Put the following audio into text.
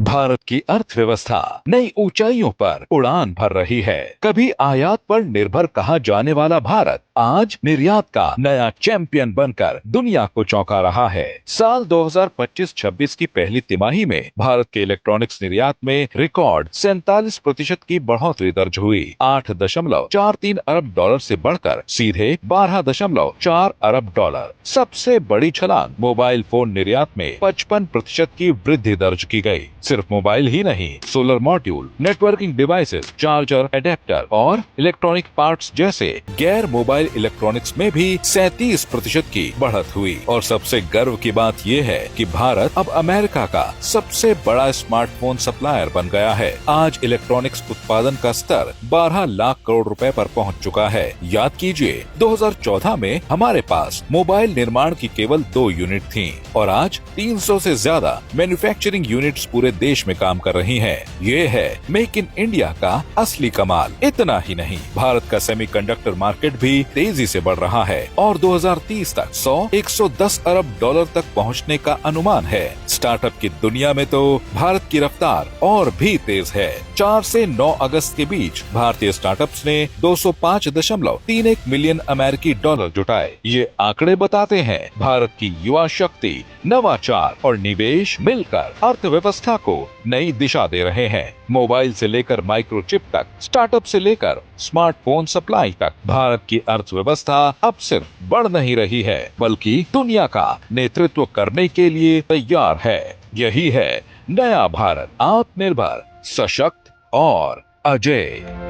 भारत की अर्थव्यवस्था नई ऊंचाइयों पर उड़ान भर रही है। कभी आयात पर निर्भर कहा जाने वाला भारत आज निर्यात का नया चैंपियन बनकर दुनिया को चौंका रहा है। साल 2025-26 की पहली तिमाही में भारत के इलेक्ट्रॉनिक्स निर्यात में रिकॉर्ड 47% की बढ़ोतरी दर्ज हुई। 8.43 अरब डॉलर से बढ़कर सीधे 12.4 अरब डॉलर। सबसे बड़ी छलांग मोबाइल फोन निर्यात में 55% की वृद्धि दर्ज की गई। सिर्फ मोबाइल ही नहीं, solar module, networking devices, charger, adapter और इलेक्ट्रॉनिक पार्ट्स जैसे गैर मोबाइल इलेक्ट्रॉनिक्स में भी 37% की बढ़त हुई। और सबसे गर्व की बात ये है कि भारत अब अमेरिका का सबसे बड़ा स्मार्टफोन सप्लायर बन गया है। आज इलेक्ट्रॉनिक्स उत्पादन का स्तर 12 लाख करोड़ रुपए पर पहुंच चुका है। याद कीजिए, 2014 में हमारे पास मोबाइल निर्माण की केवल 2 यूनिट थीं और आज 300 से ज्यादा मैन्युफैक्चरिंग यूनिट्स पूरे देश में काम कर रही हैं। ये है मेक इन इंडिया का असली कमाल। इतना ही नहीं, भारत का सेमीकंडक्टर मार्केट भी तेजी से बढ़ रहा है और 2030 तक 100-110 अरब डॉलर तक पहुंचने का अनुमान है। स्टार्टअप की दुनिया में तो भारत की रफ्तार और भी तेज है। 4 से 9 अगस्त के बीच भारतीय स्टार्टअप्स ने 205.31 मिलियन अमेरिकी डॉलर जुटाए। ये आंकड़े बताते हैं भारत की युवा शक्ति, नवाचार और निवेश मिलकर अर्थव्यवस्था को नई दिशा दे रहे हैं। मोबाइल से लेकर माइक्रोचिप तक, स्टार्टअप से लेकर स्मार्टफोन सप्लाई तक, भारत की अर्थव्यवस्था अब सिर्फ बढ़ नहीं रही है बल्कि दुनिया का नेतृत्व करने के लिए तैयार है। यही है नया भारत, आत्मनिर्भर, सशक्त और अजेय।